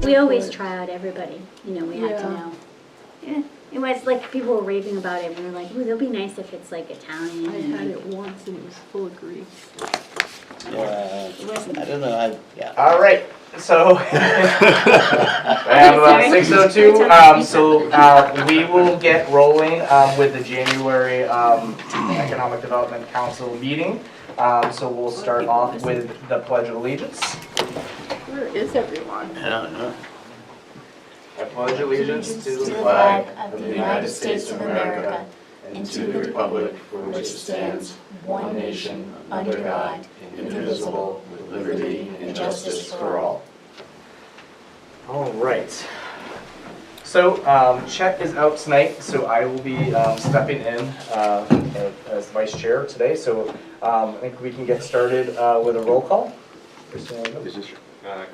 We always try out everybody, you know, we had to know. Yeah, it was like people were raving about it. We were like, ooh, it'll be nice if it's like Italian. I had it once and it was full of grease. I don't know, All right, so I have about 6:02. So we will get rolling with the January Economic Development Council meeting. So we'll start off with the Pledge of Allegiance. Where is everyone? I don't know. I pledge allegiance to the flag of the United States of America and to the republic for which it stands, one nation, under God, indivisible, with liberty and justice for all. All right. So Chet is out tonight, so I will be stepping in as vice chair today. So I think we can get started with a roll call.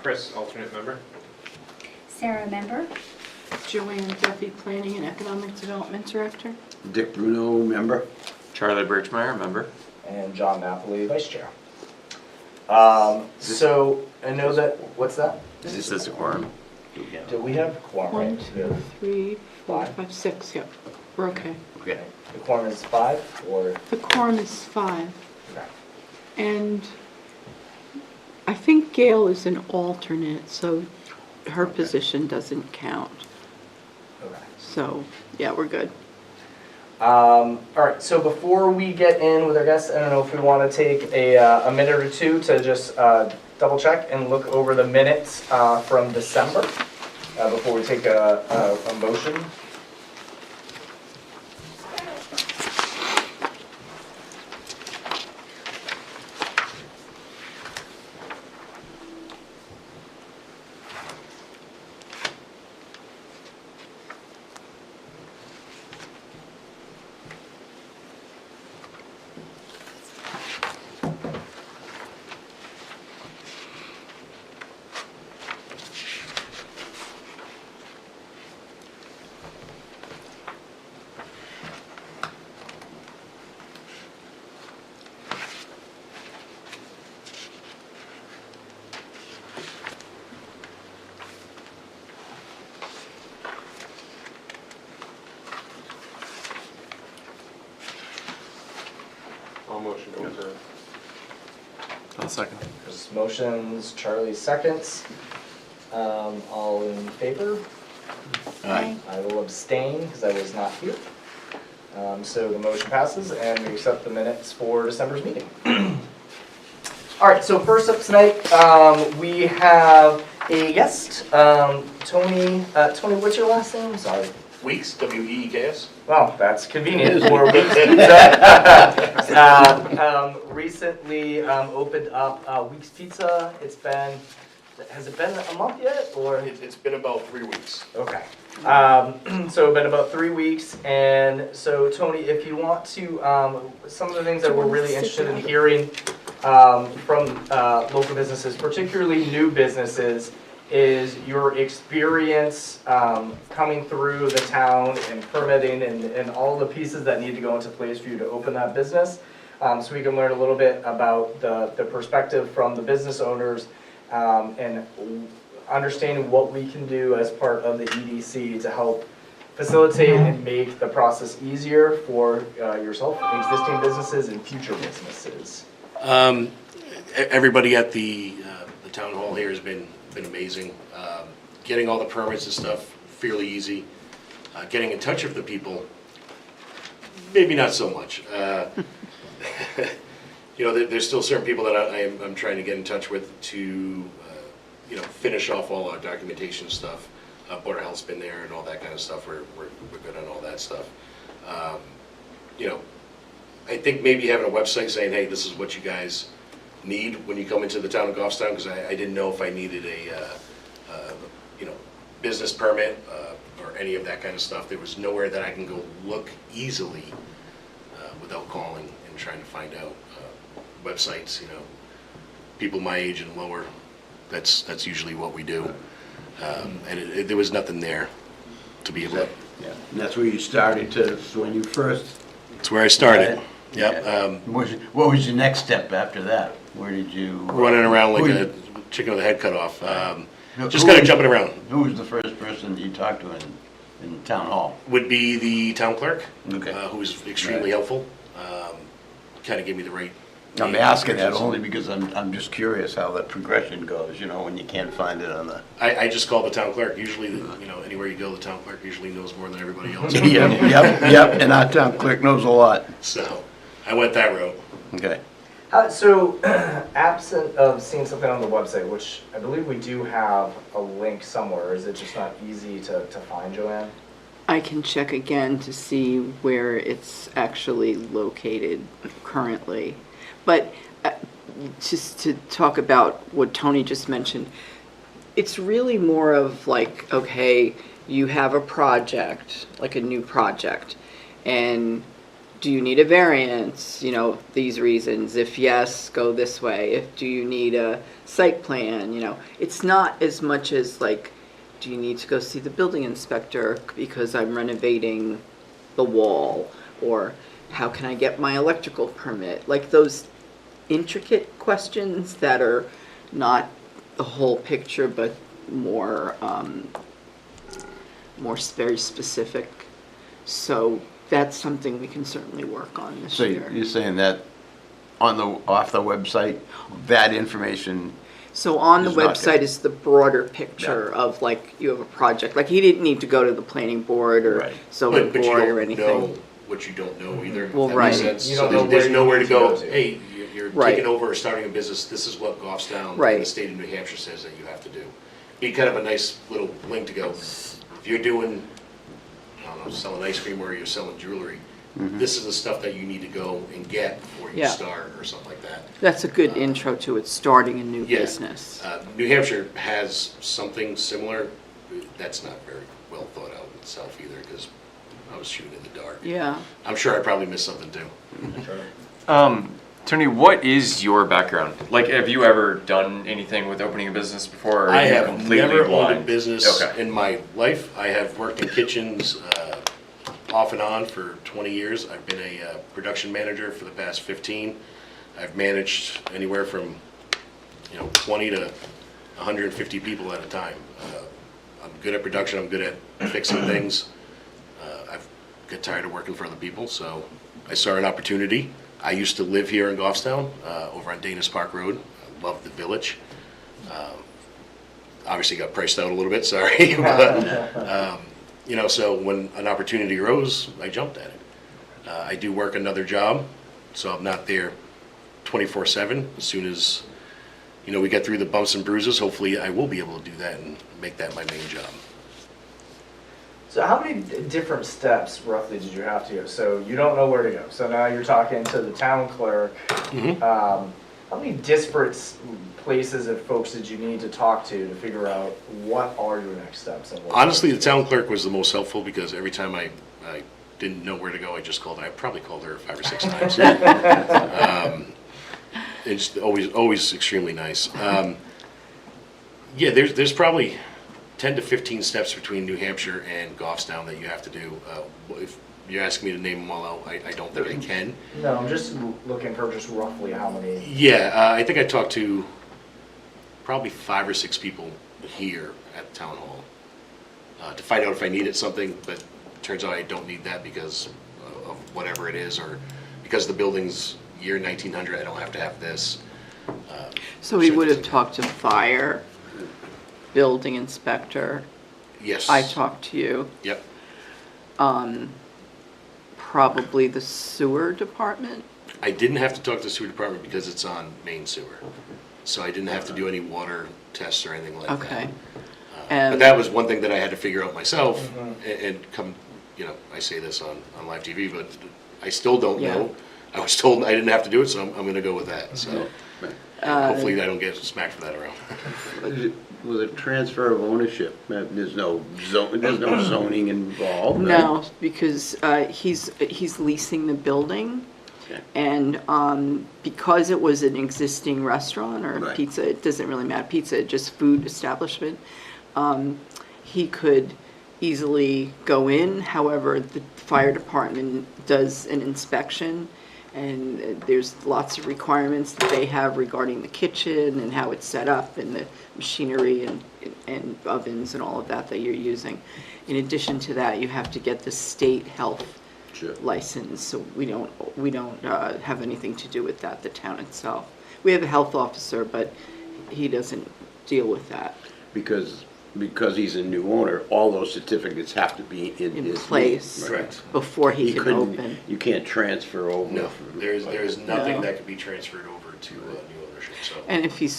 Chris, alternate member. Sarah, member? Joanne Duffy, Planning and Economic Development Director. Dick Bruno, member. Charlie Birchmeyer, member. And John Napoli, vice chair. So I know that, what's that? Is this a quorum? Do we have quorum? One, Right? 2, 3, 4, Five. 5, 6, yep, we're okay. Okay. The quorum is 5 or? The quorum is 5, Okay. and I think Gail is an alternate, so her position doesn't count. Okay. So, yeah, we're good. All right, so before we get in with our guests, I don't know if we want to take a minute or two to just double check and look over the minutes from December before we take a motion. All motion to adjourn. I'll second. There's motions, Charlie seconds. All in favor? Aye. I will abstain because I was not here. So the motion passes and we accept the minutes for December's meeting. All right, so first up tonight, we have a guest, Tony. Tony, what's your last name? Sorry. Weeks, W-E-E-K-S. Well, that's convenient for Weeks recently opened up Weeks Pizza. Has it been a month yet, or? It's been about 3 weeks. Okay. So it's been about 3 weeks, and so Tony, if you want to, some of the things that we're really interested in hearing from local businesses, particularly new businesses, is your experience coming through the town and permitting and all the pieces that need to go into place for you to open that business. So we can learn a little bit about the perspective from the business owners and understanding what we can do as part of the EDC to help facilitate and make the process easier for yourself, existing businesses, and future businesses. Everybody at the town hall here has been amazing. Getting all the permits and stuff fairly easy. Getting in touch with the people, maybe not so much. You know, there's still certain people that I'm trying to get in touch with to, finish off all our documentation stuff. Board of Health's been there and all that kind of stuff. We're good on all that stuff. I think maybe having a website saying, hey, this is what you guys need when you come into the town of Goffstown, because I didn't know if I needed a business permit or any of that kind of stuff. There was nowhere that I can go look easily without calling and trying to find out websites. People my age and lower, that's usually what we do. And there was nothing there to be able to. Yeah. And that's where you started to, so when you first. It's where I started. Yep. What was your next step after that? Where did you? Running around like a chicken with a head cut off. Just kind of jumping around. Who was the first person that you talked to in town hall? Would be the town clerk, Okay. who was extremely helpful. Kind of gave me the right. I'm asking that only because I'm just curious how that progression goes, when you can't find it on the. I just call the town clerk. Usually, anywhere you go, the town clerk usually knows more than everybody else. Yep, and our town clerk knows a lot. So I went that route. Okay. So, absent of seeing something on the website, which I believe we do have a link somewhere, is it just not easy to find, Joanne? I can check again to see where it's actually located currently. But just to talk about what Tony just mentioned, it's really more of like, okay, you have a project, like a new project, and do you need a variance, these reasons? If yes, go this way. Do you need a site plan, It's not as much as like, do you need to go see the building inspector because I'm renovating the wall? Or how can I get my electrical permit? Like those intricate questions that are not the whole picture, but more, very specific. So that's something we can certainly work on this So year. you're saying that off the website, that information, So on the Is not website good. is the broader picture of like, you have a project, like he didn't need to go to the planning board or Right. zoning But you board or don't know anything. what you don't know either. if Well, that makes right. sense. You So don't know there's where you nowhere need to to go, go to. hey, you're Right. taking over or starting a business, this is what Goffstown and Right. the state of New Hampshire says that you have to do. Be kind of a nice little link to go, if you're doing, I don't know, selling ice cream or you're selling jewelry, this is the stuff that you need to go and get before you Yeah. start or something like that. That's a good intro to it, starting a new Yeah. business. New Hampshire has something similar. That's not very well thought out itself either, because I was shooting in the dark. Yeah. I'm sure I probably missed something too. Tony, what is your background? Like, have you ever done anything with opening a business before? Or are I you have completely never blind? owned a business Okay. in my life. I have worked in kitchens off and on for 20 years. I've been a production manager for the past 15. I've managed anywhere from 20 to 150 people at a time. I'm good at production. I'm good at fixing things. I've got tired of working for other people, so I saw an opportunity. I used to live here in Goffstown, over on Dana Park Road. I love the village. Obviously got priced out a little bit, sorry. But, so when an opportunity arose, I jumped at it. I do work another job, so I'm not there 24/7. As soon as, we get through the bumps and bruises, hopefully I will be able to do that and make that my main job. So how many different steps roughly did you have to go? So you don't know where to go. So now you're talking to the town clerk. How many disparate places and folks did you need to talk to figure out what are your next steps? And what Honestly, the town clerk was the most helpful, because every time I didn't know where to go, I just called. I probably called her 5 or 6 times. It's always extremely nice. There's probably 10 to 15 steps between New Hampshire and Goffstown that you have to do. If you're asking me to name them all out, I don't think I can. No, I'm just looking for just roughly how many. Yeah, I think I talked to probably 5 or 6 people here at the town hall to find out if I needed something, but turns out I don't need that because of whatever it is, or because the building's year 1900, I don't have to have this. So we certain would have things. talked to fire, building inspector. Yes. I talked to you. Yep. Probably the sewer department. I didn't have to talk to the sewer department because it's on main sewer. So I didn't have to do any water tests or anything like that. Okay. But And that was one thing that I had to figure out myself, and come, I say this on live TV, but I still don't Yeah. know. I was told I didn't have to do it, so I'm gonna go with that, so. Hopefully I don't get smacked for that around. with a transfer of ownership, there's no zoning involved, right? no, because he's leasing the building. Okay. And because it was an existing restaurant or Right. pizza, it doesn't really matter, pizza, just food establishment, he could easily go in. However, the fire department does an inspection, and there's lots of requirements that they have regarding the kitchen and how it's set up and the machinery and ovens and all of that you're using. In addition to that, you have to get the state health Sure. license, so we don't have anything to do with that, the town itself. We have a health officer, but he doesn't deal with that. Because he's a new owner, all those certificates have to be in In his place. name, right? Before he can couldn't- open. You can't transfer over. No, there's nothing No. that could be transferred over to new ownership, so. And if he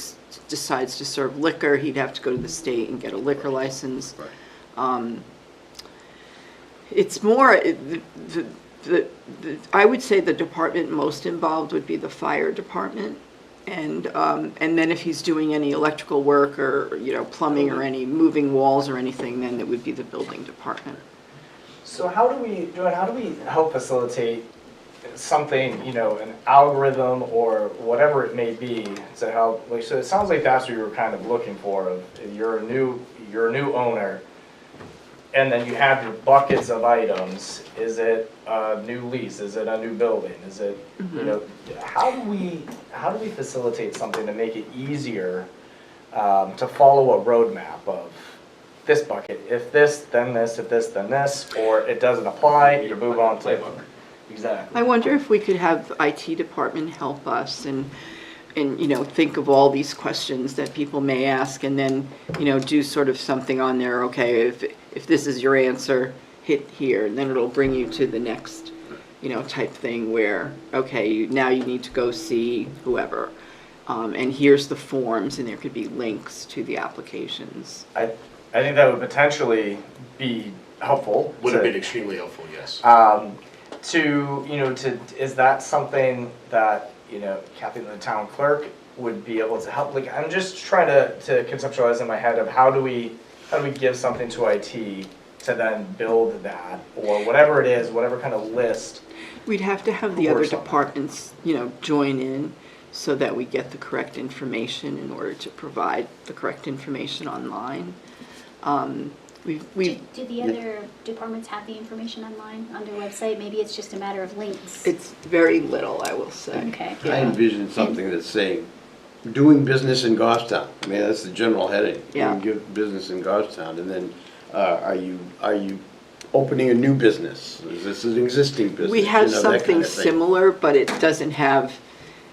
decides to serve liquor, he'd have to go to the state and get a liquor license. Right. It's more, I would say the department most involved would be the fire department. And then if he's doing any electrical work or, plumbing or any moving walls or anything, then it would be the building department. So how do we help facilitate something, an algorithm or whatever it may be to help? Like, so it sounds like that's what you were kind of looking for. You're a new owner, and then you have your buckets of items. Is it a new lease? Is it a new building? Is it, how do we facilitate something to make it easier to follow a roadmap of this bucket, if this, then this, if this, then this, or it doesn't apply, you move on to. Exactly. I wonder if we could have IT department help us and, think of all these questions that people may ask and then, do sort of something on there, okay, if this is your answer, hit here, and then it'll bring you to the next, type thing where, okay, now you need to go see whoever. And here's the forms, and there could be links to the applications. I think that would potentially be helpful. Would have to- been extremely helpful, yes. Is that something that, Kathy, the town clerk, would be able to help? Like, I'm just trying to conceptualize in my head of how do we give something to IT to then build that, or whatever it is, whatever kind of list. We'd have to have the Who other works on that? departments, join in so that we get the correct information in order to provide the correct information online. Do the other departments have the information online on their website? Maybe it's just a matter of links. It's very little, I will say. Okay. I envision something that's saying, doing business in Goffstown. I mean, that's the general heading. Yeah. Doing business in Goffstown, and then, are you opening a new business? Is this an existing business? We have that kind something of thing. similar, but it doesn't have,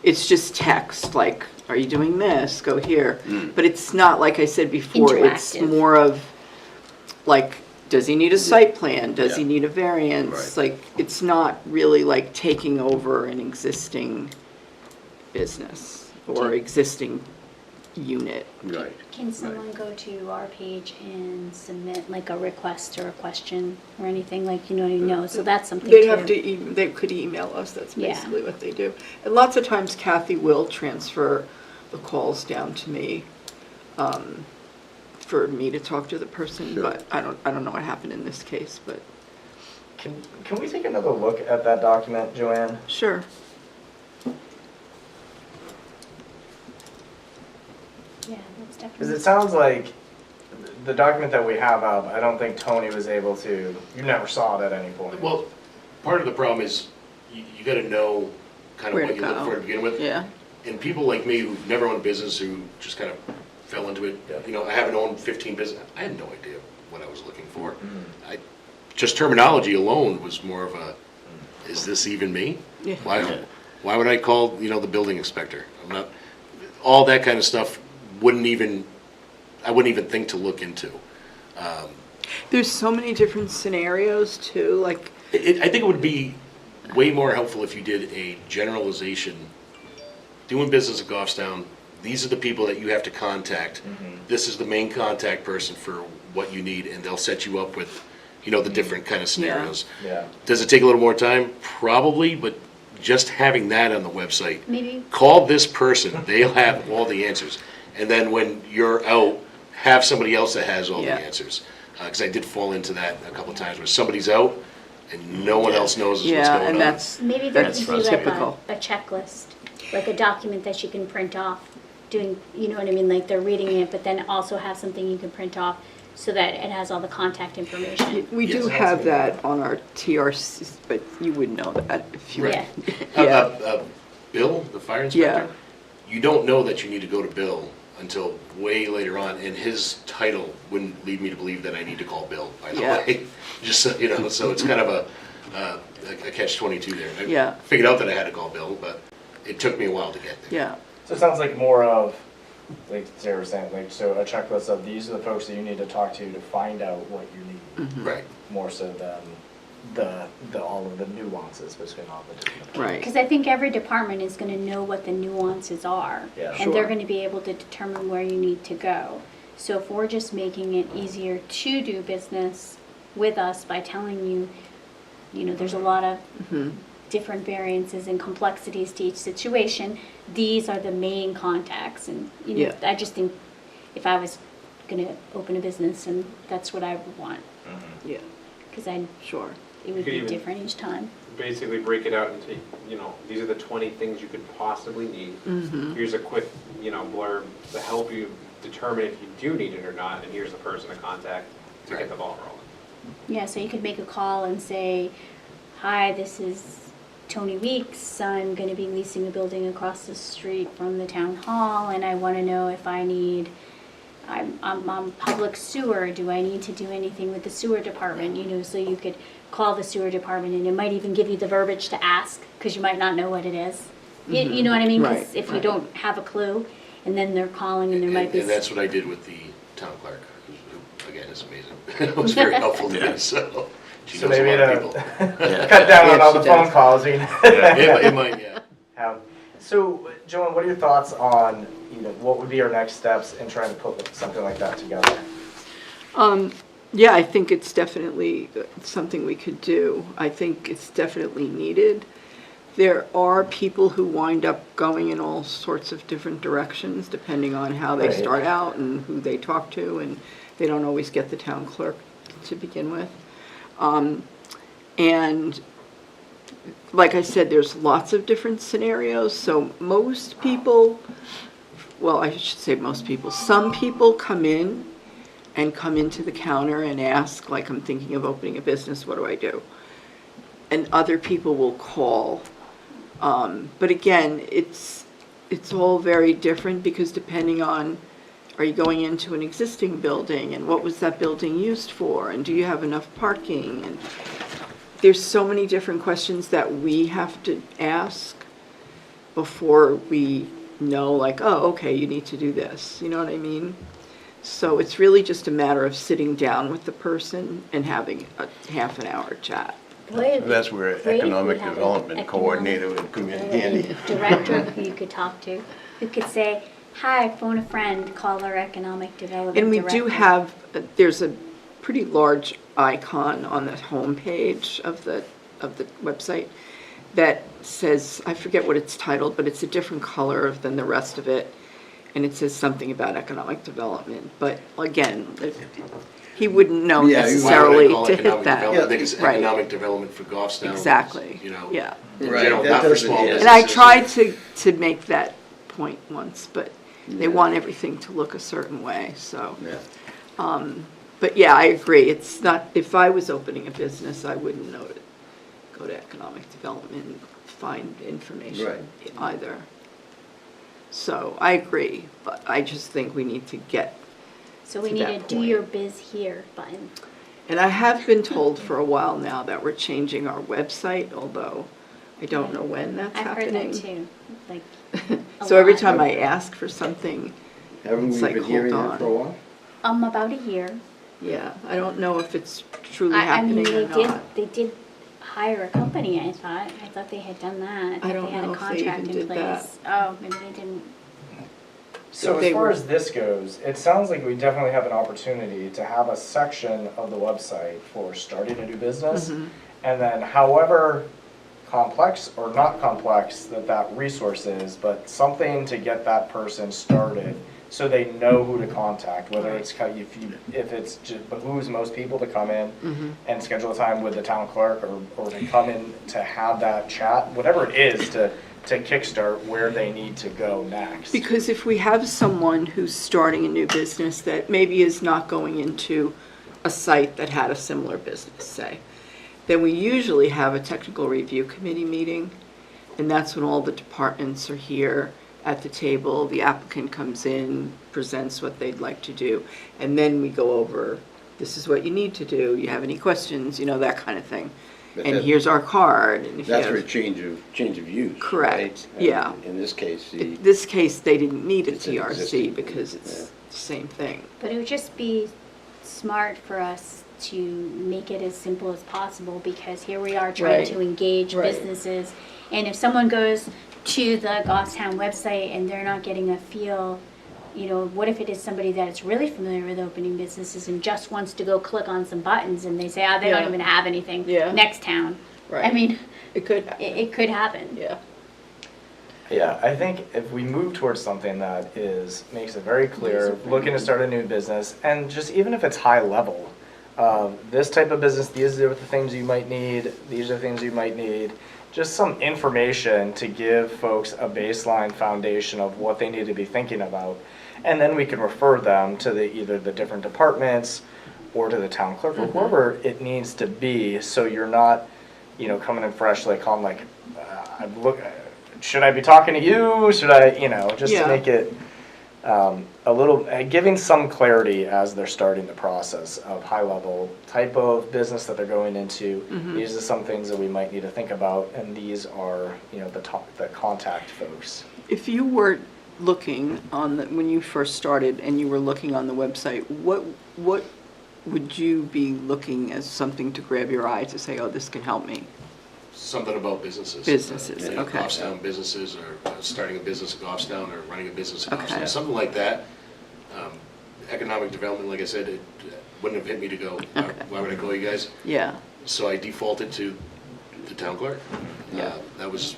it's just text, like, are you doing this? Go here. But it's not, like I said before, it's Interactive. more of, like, does he need a site plan? Does he Yeah. need a variance? Right. Like, it's not really like taking over an existing business or existing unit. Right. Can someone go to our page and submit like a request or a question or anything, like, so that's something They'd have too. to, they could email us, that's Yeah. basically what they do. And lots of times Kathy will transfer the calls down to me, for me to talk to the person, Sure. but I don't know what happened in this case, but Can we take another look at that document, Joanne? sure. Yeah, that's Because definitely. it sounds like the document that we have up, I don't think Tony was able to, you never saw it at any point. Well, part of the problem is you gotta know kind of Where what to you look go. for to begin with. Yeah, And people like me who've never owned a business, who just kind of fell into it, I haven't owned 15 business, I had no idea what I was looking for. Just terminology alone was more of a, is this even me? Yeah. Why would I call, the building inspector? I'm not, all that kind of stuff I wouldn't even think to look into. there's so many different scenarios too, like, I think it would be way more helpful if you did a generalization. Doing business at Goffstown, these are the people that you have to contact. This is the main contact person for what you need, and they'll set you up with, the different kind of scenarios. Yeah. Does it take a little more time? Probably, but just having that on the website. Maybe, Call this person, they'll have all the answers. And then when you're out, have somebody else that has all the Yeah. answers. Because I did fall into that a couple of times, where somebody's out and no one else knows what's going yeah, on. and that's, maybe there that's could be like typical. a checklist, like a document that you can print off, doing, you know what I mean, like they're reading it, but then also have something you can print off so that it has all the contact information. We do Yes. have that on our TRC, but you wouldn't know that if you. Yeah. Yeah, Bill, the fire inspector, you don't know that you need to go to Bill until way later on, and his title wouldn't lead me to believe that I need to call Bill, by the Yeah. way. Just so, so it's kind of a catch-22 there. I Yeah. figured out that I had to call Bill, but it took me a while to get there. yeah, So it sounds like more of, like Sarah was saying, like, so a checklist of these are the folks that you need to talk to find out what you need, Right. more so than all of the nuances between all the different. right. Because I think every department is gonna know what the nuances are. Yeah. And they're Sure. gonna be able to determine where you need to go. So if we're just making it easier to do business with us by telling you, there's a lot of different variances and complexities to each situation, these are the main contacts. And, Yeah. I just think if I was gonna open a business, and that's what I would want, Yeah, because sure. it would You could be even- different each time. Basically break it out into, these are the 20 things you could possibly need. Here's a quick, blurb to help you determine if you do need it or not, and here's the person to contact to get the ball rolling. Yeah, so you could make a call and say, hi, this is Tony Weeks, I'm gonna be leasing a building across the street from the town hall, and I wanna know if I need, I'm on public sewer, do I need to do anything with the sewer department, you know, so you could call the sewer department, and it might even give you the verbiage to ask, because you might not know what it is. You know what I mean? 'Cause Right, if you right. don't have a clue, and then they're calling, and there might be. And that's what I did with the town clerk, who, again, is amazing. It was very helpful to me, so. She So knows a maybe lot of people. to cut down on Yeah, all she the phone does. calls, you It might, yeah. So, Joanne, what are your thoughts on, you know, what would be our next steps in trying to put something like that together? Yeah, I think it's definitely something we could do. I think it's definitely needed. There are people who wind up going in all sorts of different directions depending on how they Right. start out and who they talk to, and they don't always get the town clerk to begin with. And like I said, there's lots of different scenarios, so most people, well, I should say most people, some people come in and come into the counter and ask, like, I'm thinking of opening a business, what do I do? And other people will call. But again, it's all very different because depending on, are you going into an existing building and what was that building used for? And do you have enough parking? And there's so many different questions that we have to ask before we know, like, oh, okay, you need to do this. You know what I mean? So it's really just a matter of sitting down with the person and having a half an hour chat. Boy, it'd be That's where great if we economic had an development economic coordinator would come in handy. Director who you could talk to, who could say, hi, phone a friend, call our economic development And we director. do have, there's a pretty large icon on the homepage of the website that says, I forget what it's titled, but it's a different color than the rest of it. And it says something about economic development. But again, he wouldn't know Yeah, you- necessarily Why would I call to economic hit that. development? I think it's Right. economic development for Goffstown. Exactly, You know. yeah. In Right, general, that not for doesn't- small yeah. businesses. And I tried to make that point once, but they want everything to look a certain way, so. Yeah. But yeah, I agree, it's not, if I was opening a business, I wouldn't know to go to economic development and find information either. So I agree, but I just think we need to get, So we to need a that do point. your biz here button. and I have been told for a while now that we're changing our website, although I don't know when that's I've heard happening. that too, like, a So every lot. time I ask for something, Haven't It's we like, been hold hearing on. that for a while? About a year. yeah, I don't know if it's truly I mean, happening or not. they did hire a company, I thought they had done that. I don't They had know a if they contract even in did that. place. Oh, maybe they didn't. So They as far were- as this goes, it sounds like we definitely have an opportunity to have a section of the website for starting a new business. And then however complex or not complex that resource is, but something to get that person started so they know who to contact, whether it's, if it's just behooves most people to come in and schedule a time with the town clerk or to come in to have that chat, whatever it is to kickstart where they need to go next. Because if we have someone who's starting a new business that maybe is not going into a site that had a similar business, say, then we usually have a technical review committee meeting, and that's when all the departments are here at the table. The applicant comes in, presents what they'd like to do, and then we go over, this is what you need to do, you have any questions, you know, that kind of thing. But And that- here's our card, and if you That's for a have, change of use. Correct, right? yeah. And in this case, in this case, they didn't need a It's an TRC existing- because it's the same thing. But it would just be smart for us to make it as simple as possible, because here we are trying Right. to engage Right. businesses. And if someone goes to the Goffstown website and they're not getting a feel, you know, what if it is somebody that is really familiar with opening businesses and just wants to go click on some buttons and they say, they don't Yeah. even have anything Yeah. next town. I Right. mean, It could, it could happen. yeah. Yeah, I think if we move towards something that makes it very clear, looking to start a new business, and just even if it's high level, this type of business, these are the things you might need, these are the things you might need, just some information to give folks a baseline foundation of what they need to be thinking about. And then we can refer them to either the different departments or to the town clerk or whoever it needs to be, so you're not coming in fresh, like calling like, I'm look, should I be talking to you? Should I, just Yeah. to make it a little, giving some clarity as they're starting the process of high level type of business that they're going into. These are some things that we might need to think about, and these are, the contact folks. If you were looking on when you first started and you were looking on the website, what would you be looking as something to grab your eye to say, oh, this can help me? Something about businesses. Businesses, okay. Goffstown businesses, or starting a business at Goffstown, or running a business at Okay. Goffstown, something like that. Economic development, like I said, it wouldn't have hit me to go, why would I call you guys? Yeah, So I defaulted to the town clerk. Yeah. That was,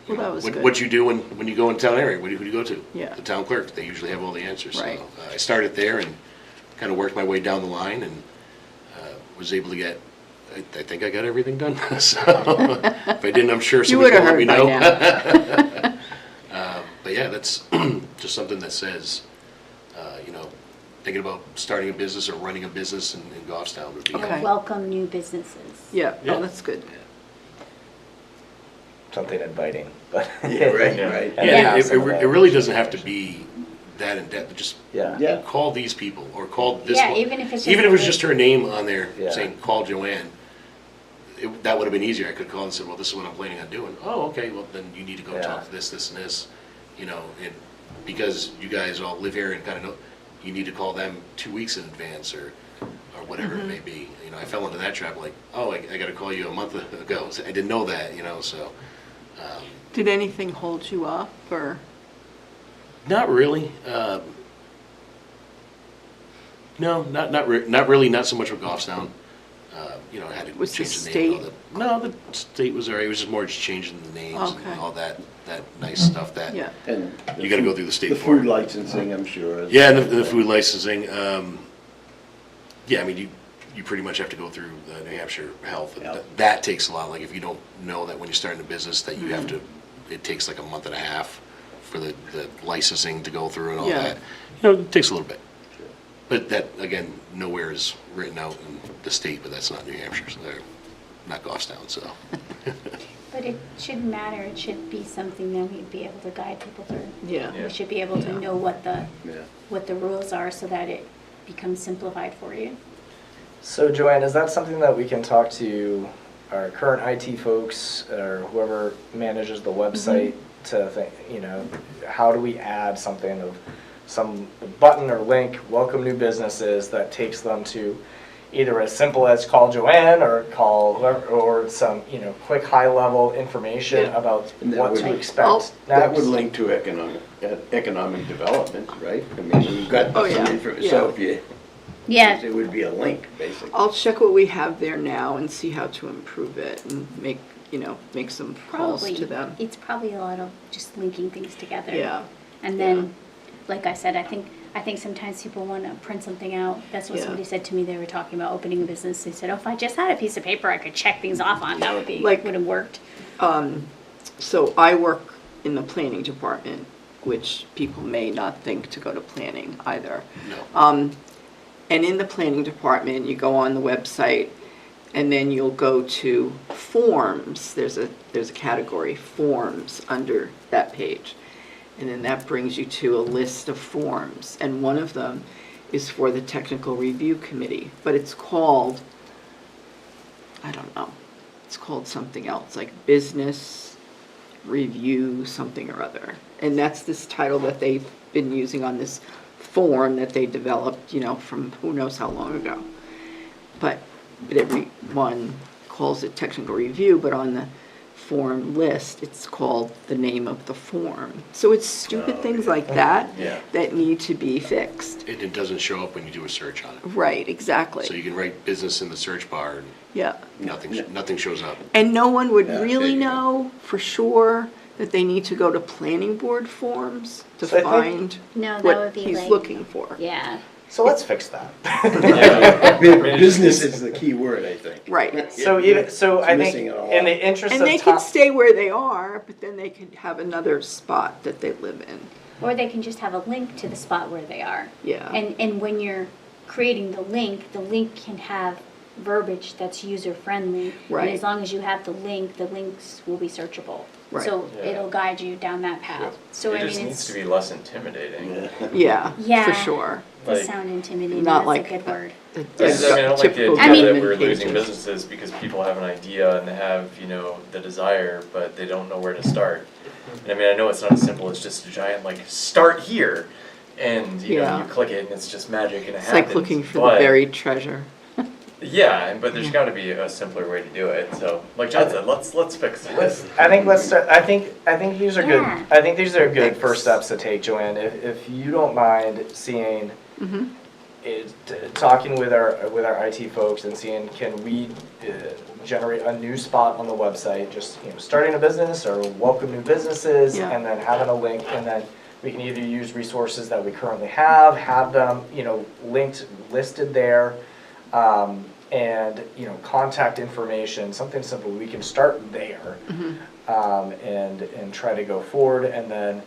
well, that was good. what you do when you go in town area, who do you go to? Yeah. The town clerk, they usually have all the answers. Right. So I started there and kind of worked my way down the line, and was able to get, I think I got everything done. So if I didn't, I'm sure You somebody's would have gonna let heard me by know. now. But yeah, that's just something that says, thinking about starting a business or running a business in Goffstown would be. Okay. Welcome new businesses. Yeah, Yeah. oh, that's good. Something inviting, but. Yeah, right, right. And Yeah, have it some of that. really doesn't have to be that in depth, just Yeah. Yeah. call these people, or call this Yeah, one. even if it's Even if it was just just her name on there Yeah. saying, call Joanne, that would have been easier. I could call and say, well, this is what I'm planning on doing. Oh, okay, well, then you need to go Yeah. talk to this, and this, and because you guys all live here and kind of know, you need to call them 2 weeks in advance, or whatever it may be. I fell into that trap, like, oh, I got to call you a month ago. So I didn't know that, so. Did anything hold you up, or? Not really. No, not really. Not so much with Goffstown. I had to Was the change the name. and all state- that. No, the state was alright. It was just more just changing the names Okay. and all that nice stuff that. Yeah. And You gotta go through the state The for food it. licensing, I'm sure. Yeah, and the food licensing. Yeah, I mean, you pretty much have to go through the New Hampshire Health. And Yeah. that takes a lot. Like, if you don't know that when you're starting a business, that you Mm-hmm. have to, it takes like a month and a half for the licensing to go through and all Yeah. that. It takes a little bit. But that, again, nowhere is written out in the state, but that's not New Hampshire, so they're not Goffstown, so. But it shouldn't matter, it should be something that we'd be able to guide people through. Yeah. We should be able to know what Yeah. the rules are so that it becomes simplified for you. So Joanne, is that something that we can talk to our current IT folks or whoever manages the website to think, how do we add something of some button or link, welcome new businesses, that takes them to either as simple as call Joanne or call whoever, or some, quick high level information Yeah. about And that what would- to expect That would next. link to economic development, right? I mean, we've got Oh, some yeah, information, so yeah. if you, Yeah, it would be a link, basically. I'll check what we have there now and see how to improve it and make some calls probably, to them. it's probably a lot of just linking things together. Yeah. And then, like I said, I think sometimes people want to print something out. That's what Yeah. somebody said to me. They were talking about opening a business. They said, "Oh, if I just had a piece of paper, I could check things off on. That would Like- would have worked." So I work in the planning department, which people may not think to go to planning either. No. And in the planning department, you go on the website, and then you'll go to forms. There's a category, forms, under that page. And then that brings you to a list of forms. And one of them is for the technical review committee, but it's called, I don't know, it's called something else, like business review something or other. And that's this title that they've been using on this form that they developed, from who knows how long ago. But everyone calls it technical review, but on the form list, it's called the name of the form. So it's stupid things like that Yeah. that need to be fixed. It doesn't show up when you do a search on it. Right, exactly. So you can write business in the search bar and Yeah. nothing shows up. And no one would Yeah, really there you go. know for sure that they need to go to planning board forms to So I think- find No, that what would be he's like, looking for. yeah. So let's fix that. Business is the key word, I think. Right. So I It's think missing it a in lot. the interest And of they time. could stay where they are, but then they could have another spot that they live in. Or they can just have a link to the spot where they are. Yeah. And when you're creating the link can have verbiage that's user-friendly. And Right. as long as you have the links will be searchable. Right. So Yeah. it'll guide you down that path. So It I just mean, needs it's, to be less intimidating. Yeah, Yeah. for sure. does like- sound intimidating, Not that's like a good word. Because, I mean, I don't like the Typical I mean- idea that we're government losing pages. businesses because people have an idea and they have, you know, the desire, but they don't know where to start. And I mean, I know it's not as simple as just a giant, like, start here, and, you know, Yeah. you click it and it's just magic and it It's happens. like looking for the But- buried treasure. Yeah, but there's gotta be a simpler way to do it, so, like John said, let's fix this. I think let's start, I think these are good, Yeah. I think these are good Thanks. first steps to take, Joanne. If you don't mind seeing, Mhm. talking with our IT folks and seeing, can we generate a new spot on the website, just, you know, starting a business or welcome new businesses, Yeah. and then having a link, and then we can either use resources that we currently have them, you know, listed there, and, you know, contact information, something simple, we can start there, and try to go forward, and then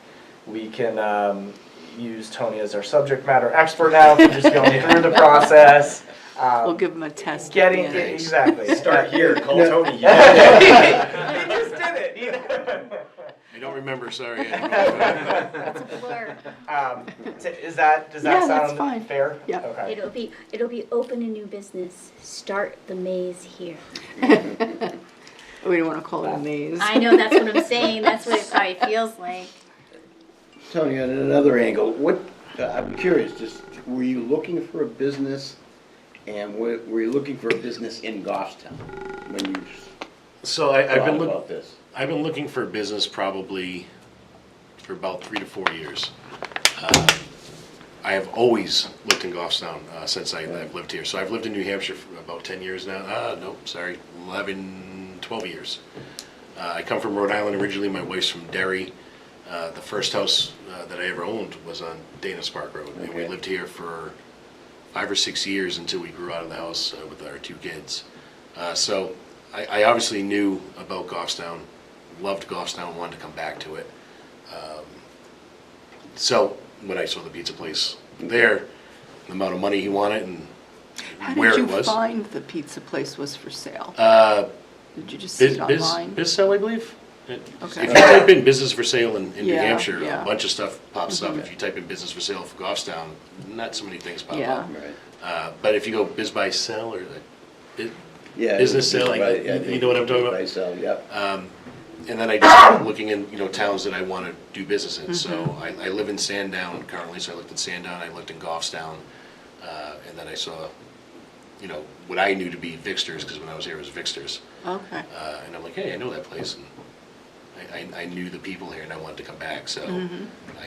we can, use Tony as our subject matter expert now, for just going through the process. We'll give them a test. at the Getting, end. exactly. Start here, call Tony. He just did it. I don't remember, sorry. That's a blur. Does that Yeah, that's fine. sound fair? Yeah. Okay. It'll be open a new business, start the maze here. We don't want to call it a maze. I know, that's what I'm saying, that's what it probably feels like. Tony, on another angle, I'm curious, just, were you looking for a business, and were you looking for a business in Goffstown when you So I've thought been about this? I've been looking for a business probably for about 3 to 4 years. I have always lived in Goffstown since I've lived here. So I've lived in New Hampshire for about 10 years now. Nope, sorry, 12 years. I come from Rhode Island originally. My wife's from Derry. The first house that I ever owned was on Dana Park Road. And we Okay. lived here for 5 or 6 years until we grew out of the house with our 2 kids. So I obviously knew about Goffstown, loved Goffstown, wanted to come back to it. So when I saw the pizza place there, the amount of money he wanted and How where did it you was. find the pizza place was for sale? Did you just see it online? BizSell, I believe. Okay. If you type in business for sale in New Yeah, Hampshire, yeah. a bunch of stuff pops up. If you type in business for sale for Goffstown, not so many things pop Yeah. up. Right. But if you go biz buy sell or Yeah. Business sale, right, like, yeah, I you think know what I'm talking about? buy, sell, yep. and then I just started looking in, towns that I want to do business in. So Mm-hmm. I live in Sandown currently, so I looked in Sandown, I looked in Goffstown, and then I saw, what I knew to be Vixter's, because when I was here it was Vixter's. Okay. And I'm like, hey, I know that place, and I knew the people here, and I wanted to come back, so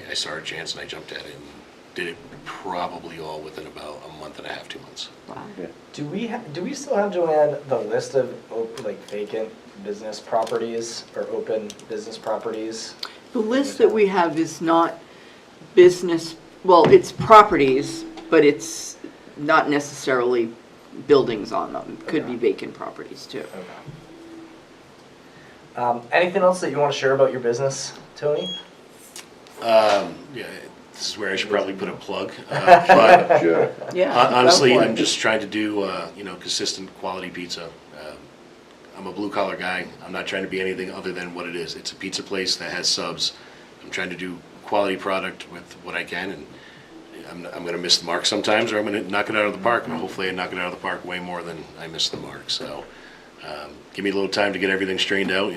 I saw a chance and I jumped at it and did it probably all within about a month and a half, 2 months. Wow. Do we still have, Joanne, the list of vacant business properties or open business properties? The list that we have is not business, well, it's properties, but it's not necessarily buildings on them. Could be vacant properties too. Okay. Anything else that you want to share about your business, Tony? Yeah, this is where I should probably put a plug, but Sure. Yeah. honestly, go for I'm it. just trying to do, consistent quality pizza. I'm a blue collar guy. I'm not trying to be anything other than what it is. It's a pizza place that has subs. I'm trying to do quality product with what I can, and I'm going to miss the mark sometimes, or I'm going to knock it out of the park. And hopefully, I knock it out of the park way more than I miss the mark. So, give me a little time to get everything straightened out.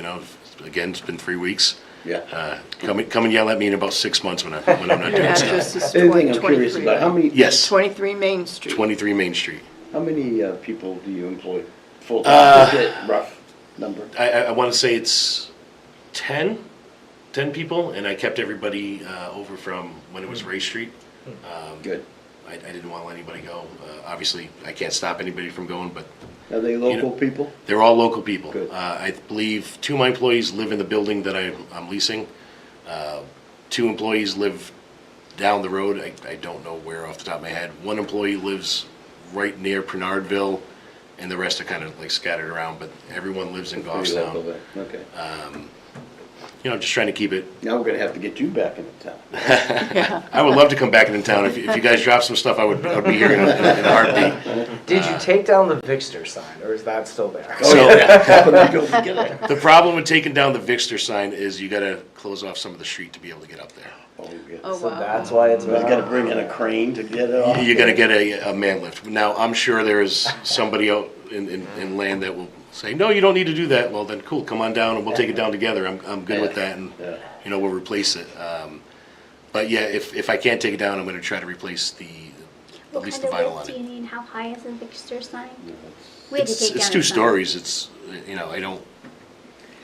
Again, it's been 3 weeks. Yeah. Come and yell at me in about 6 months when I'm not Your doing stuff. address is Anything I'm 23. curious about, how many Yes, 23 Main Street. 23 Main Street. people do you employ full-time? Just a rough number? I want to say it's 10 people, and I kept everybody over from when it was Ray Street. Good. I didn't want to let anybody go. Obviously, I can't stop anybody from going, but Are they local people? they're all local people. Good. I believe 2 of my employees live in the building that I'm leasing. 2 employees live down the road. I don't know where off the top of my head. 1 employee lives right near Pernardville, and the rest are kind of like scattered around, but everyone lives in Pretty local Goffstown. then, okay. you know, just trying to keep it. Now we're gonna have to get you back into town. I would love to come back into town. If you guys drop some stuff, I would be here in a heartbeat. Did you take down the Vixter sign, or is that still there? Oh, yeah. Happened to go get it. The problem with taking down the Vixter sign is you gotta close off some of the street to be able to get up there. Oh, yeah. Oh, So wow. that's why it's. So he's gotta bring in a crane to get it off. You gotta get a man lift. Now, I'm sure there is somebody out in land that will say, no, you don't need to do that. Well, then cool, come on down and we'll take it down together. I'm good with that, and, Yeah. you know, we'll replace it. But yeah, if I can't take it down, I'm gonna try to replace at What least kind the of vinyl lift on do it. you need? How high is the Vixter sign? We had to It's take down two a sign. stories. It's, you know,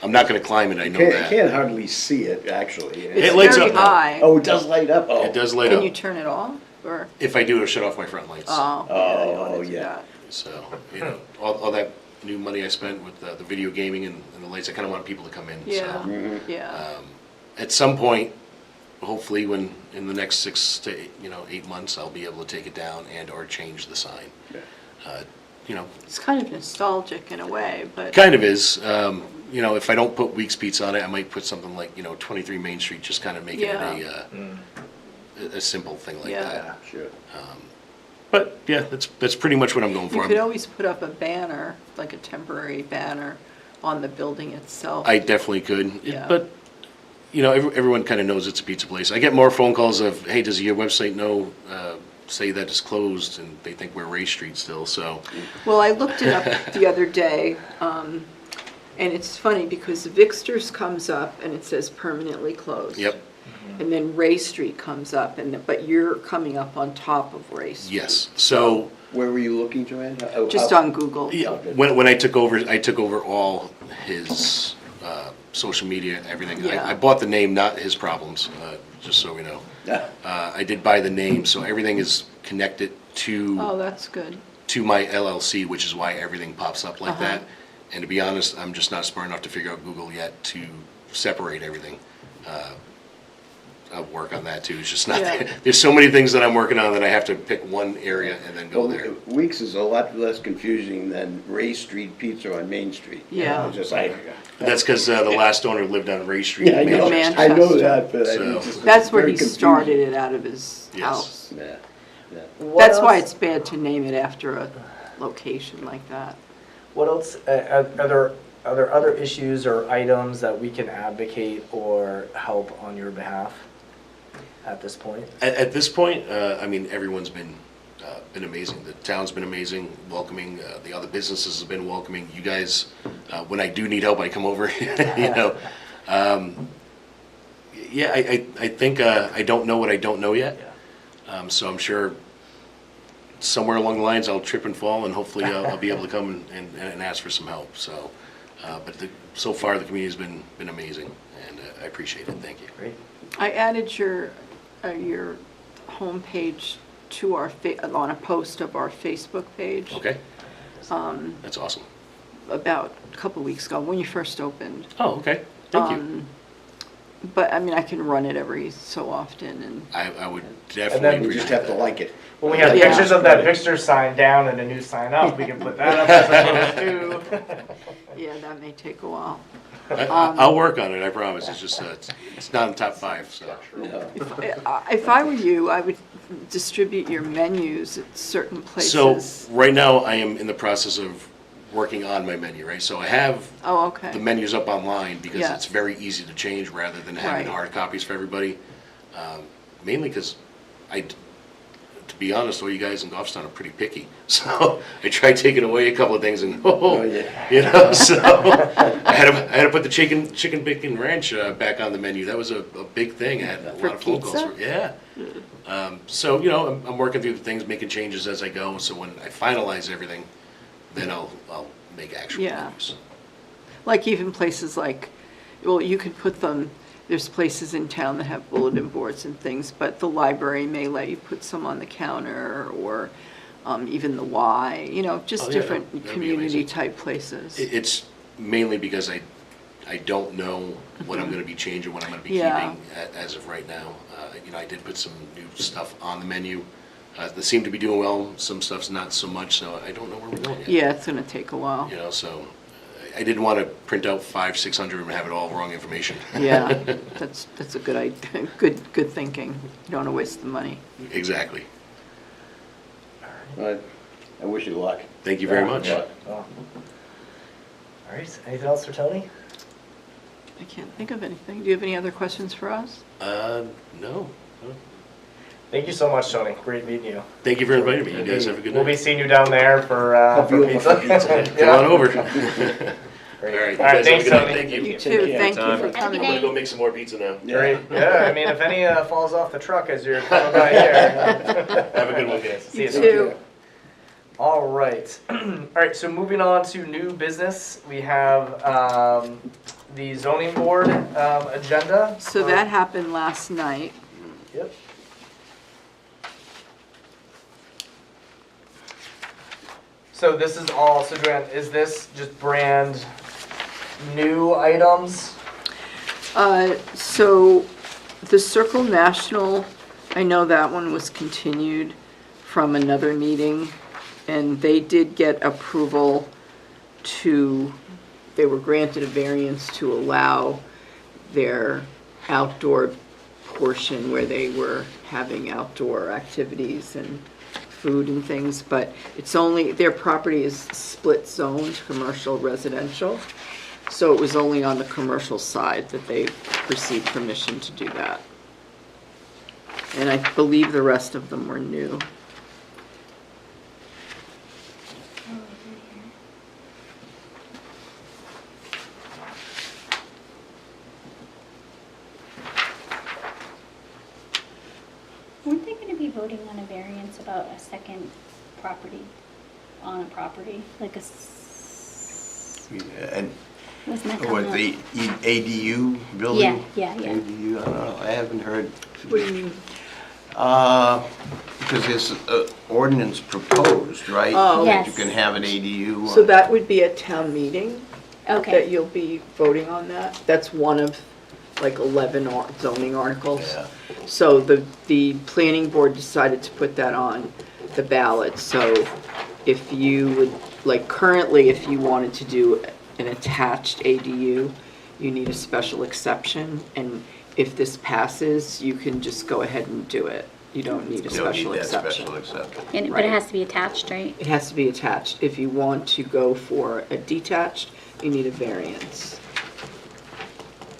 I'm not gonna climb it, I know I that. can't hardly see it, actually. It lights Very up now. high. Oh, it does light up? Oh. It does light Can you up. turn it off, or? If I do, it'll shut off my front lights. Oh, yeah, you don't wanna do yeah. that. So, you know, all that new money I spent with the video gaming and the lights, I kind of want people to come in. Yeah, Mhm. yeah. At some point, hopefully, when in the next 6 to 8 months, I'll be able to take it down and or change the sign. Yeah. You know, It's kind of nostalgic in a way, but. kind of is. You know, if I don't put Weeks Pizza on it, I might put something like 23 Main Street, just kind of make Yeah. it a simple thing like Yeah. that. Yeah, sure. But yeah, that's pretty much what I'm going You for. could always put up a banner, like a temporary banner, on the building itself. I definitely could, Yeah. but you know, everyone kind of knows it's a pizza place. I get more phone calls of, hey, does your website say that it's closed, and they think we're Ray Street still. So Well, I looked it up the other day, and it's funny because Vixter's comes up and it says permanently closed. yep, And then Ray Street comes up, but you're coming up on top of Ray Street. yes. So Where were you looking, Joanne? Just on Google. yeah, when I took over all his social media and everything. Yeah. I bought the name, not his problems, just so we know. Yeah. I did buy the name, so everything is connected Oh, that's good. to my LLC, which is why everything pops up like Uh-huh. that. And to be honest, I'm just not smart enough to figure out Google yet to separate everything. I'll work on that too. It's just not, Yeah. there's so many things that I'm working on that I have to pick one area and then go Well, there. Weeks is a lot less confusing than Ray Street Pizza on Main Street. Yeah. It's just like, But that's because the last owner lived on Ray Street yeah, I in know, Manchester. I know Manchester. that, but I So- it's just That's where very he confusing. started it, out of his Yes. house. Yeah, yeah. That's why it's bad to name it after a location like that. What else, are there other issues or items that we can advocate or help on your behalf at this point? At this point, I mean, everyone's been amazing. The town's been amazing, welcoming. The other businesses have been welcoming. You guys, when I do need help, I come over. You know, yeah. I think I don't know what I don't know yet. So I'm sure somewhere along the lines I'll trip and fall, and hopefully I'll be able to come and ask for some help. So, but so far the community's been amazing, and I appreciate it. Thank you. Great. I added your homepage to on a post of our Facebook page. Okay. That's awesome. About a couple weeks ago, when you first opened. Oh, okay. Thank you. But, I mean, I can run it every so often, and I would then definitely You appreciate just have to that. like it. When we have Yeah. pictures of that Vixter sign down and a new sign up, we can put that up as opposed to. yeah, that may take a while. I'll work on it, I promise. It's just, it's not in top 5, so. Yeah. If I were you, I would distribute your menus at certain So, places. right now, I am in the process of working on my menu, right? So I have Oh, okay. the menus up online because Yeah. it's very easy to change rather than having Right. hard copies for everybody. Mainly because to be honest, all you guys in Goffstown are pretty picky. So I tried taking away a couple of things and, Oh, yeah. you know, so I had to put the chicken bacon ranch back on the menu. That was a big thing. I had a For lot of phone calls. pizza? Yeah. So, you know, I'm working through the things, making changes as I go. So when I finalize everything, then I'll make actual Yeah. menus. Like even places like, well, you could put them, there's places in town that have bulletin boards and things, but the library may let you put some on the counter, or even the Y, you know, just Oh, yeah, different that'd be community amazing. type places. It's mainly because I don't know what I'm gonna be changing, what I'm gonna be Yeah. keeping as of right now. You know, I did put some new stuff on the menu. They seem to be doing well. Some stuff's not so much, so I don't know where we're going yet. Yeah, it's gonna take a while. You know, so I didn't want to print out 500, 600 and have it all wrong information. Yeah, that's a good idea, good thinking. You don't want to waste the money. Exactly. I wish you luck. Thank you very much. Yeah. All right, anything else for Tony? I can't think of anything. Do you have any other questions for us? No. Thank you so much, Tony. Great meeting you. Thank you for inviting me. You guys have a good We'll be night. seeing you down there for pizza. Come on over. All Great. right. All right, You guys have a thanks, good night. Tony. Thank you. You too, care. thank you Time. for Have a coming. good I'm night. gonna go make some more pizza now. Great. Yeah, I mean, if any falls off the truck as you're coming by here. Have a good one, guys. See You soon. too. All right. All right, so moving on to new business, we have the zoning board agenda. So that happened last night. Yep. So this is all, so Joanne, is this just brand new items? So the Circle National, I know that one was continued from another meeting, and they did get approval they were granted a variance to allow their outdoor portion where they were having outdoor activities and food and things, but it's only, their property is split zoned, commercial, residential. So it was only on the commercial side that they received permission to do that. And I believe the rest of them were new. Weren't they gonna be voting on a variance about a second property, on a property, like And wasn't that coming what, up? the ADU building? Yeah. ADU, I don't know, I haven't heard. What do you mean? Because there's an ordinance proposed, right? Oh. That you Yes. can have an ADU. So that would be at town meeting, that Okay, you'll be voting on that? That's one of like 11 zoning articles. Yeah. So the planning board decided to put that on the ballot. So if you would, like currently, if you wanted to do an attached ADU, you need a special exception. And if this passes, you can just go ahead and do it. You don't need a You don't special need that exception. special exception. but it Right. has to be attached, right? It has to be attached. If you want to go for a detached, you need a variance.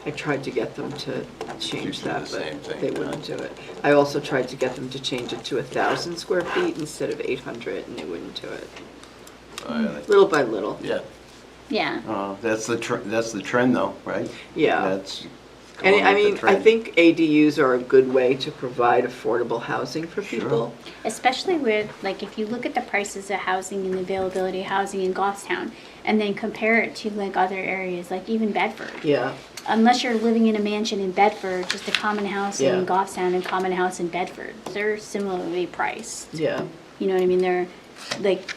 I tried to get them to change To do that, the same but thing, they wouldn't do it. I also tried to get them to change it to 1,000 square feet instead of 800, and they wouldn't do it. Little by little, Yeah, Yeah, that's the trend though, right? yeah. That's And going I with the mean, I trend. think ADUs are a good way to provide affordable housing for people. especially with, like, if you look at the prices of housing and the availability of housing in Goffstown, and then compare it to like other areas, like even Bedford. Yeah, Unless you're living in a mansion in Bedford, just a common house Yeah. in Goffstown and common house in Bedford, they're similarly priced. yeah, You know what I mean? They're like,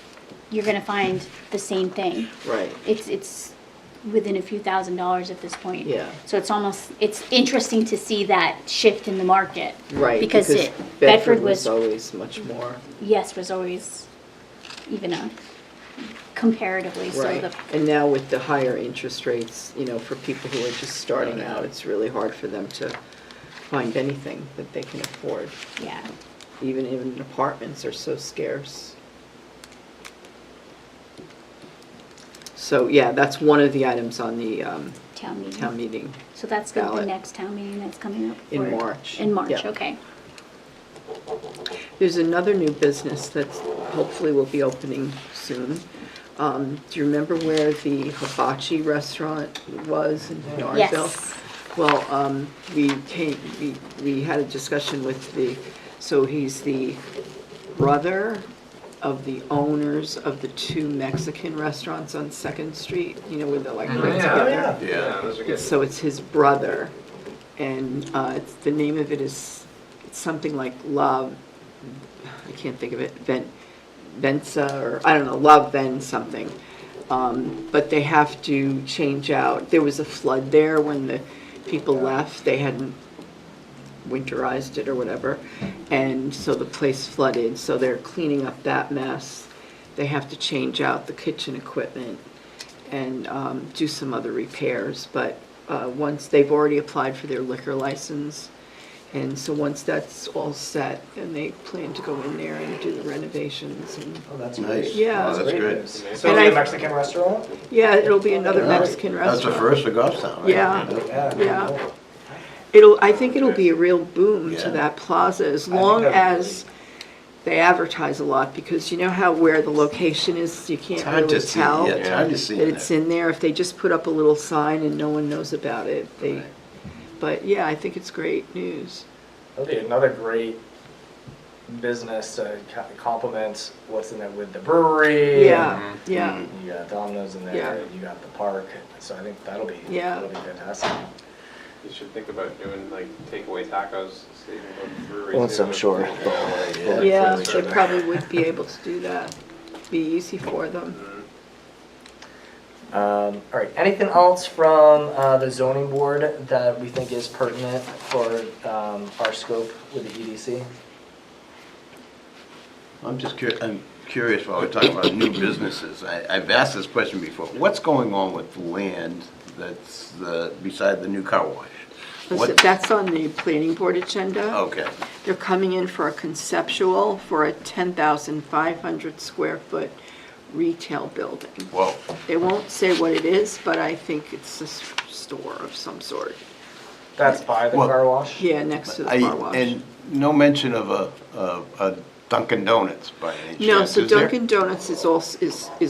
you're gonna find the same thing. right. It's within a few $1,000s at this point. Yeah. So it's interesting to see that shift in the market. Right, Because because Bedford was was, always much more. yes, was always even a comparatively, so Right, the, and now with the higher interest rates, you know, for people who are just starting out, it's really hard for them to find anything that they can afford. yeah. Even apartments are so scarce. So, yeah, that's one of the items on the Town meeting. town meeting So that's the ballot. next town meeting that's coming up? In or- March. In March, Yeah. okay. There's another new business that hopefully will be opening soon. Do you remember where the hibachi restaurant was in Norville? Yes. Well, we had a discussion with so he's the brother of the owners of the two Mexican restaurants on Second Street, you know, where they're like right together. Yeah, those are good. So it's his brother, and the name of it is something like I can't think of it, Venza, or I don't know, Love Ven something. But they have to change out, there was a flood there when the people left, they hadn't winterized it or whatever, and so the place flooded, so they're cleaning up that mess. They have to change out the kitchen equipment, and do some other repairs. But once they've already applied for their liquor license, and so once that's all set, then they plan to go in there and do the renovations and, Oh, that's Nice. great. Yeah. Oh, that's Great good. news. So And it'll be a I- Mexican restaurant? yeah, it'll be another Mexican That's the restaurant. first of Goffstown, right? Yeah. Yeah. Yeah. I think it'll be a real boom Yeah. to that plaza as think long that'd be as they advertise a lot, because you know how where the location is, you It's can't hard really to see, tell yeah, it's hard to see that in it's there. in there. If they just put up a little sign and no one knows about it, they, but yeah, I think it's great news. That'll be another great business to complement what's in there with the brewery. Yeah, yeah. and You got Domino's in there, Yeah. and you got the park, so I think that'll be fantastic. You should think about doing like takeaway tacos, so you can go to the brewery. Once too. I'm sure. Yeah, they probably would be able to do that. Be easy for them. All right, anything else from the zoning board that we think is pertinent for our scope with the EDC? I'm curious while we're talking about new businesses. I've asked this question before. What's going on with the land that's beside the new car wash? What- That's on the planning board agenda. Okay, They're coming in for a conceptual for a 10,500 square foot retail building. well, They won't say what it is, but I think it's a store of some sort. That's by the Well, car wash? Yeah, next to the car wash. and no mention of a Dunkin' Donuts by any chance, No, so is there? Dunkin' Donuts is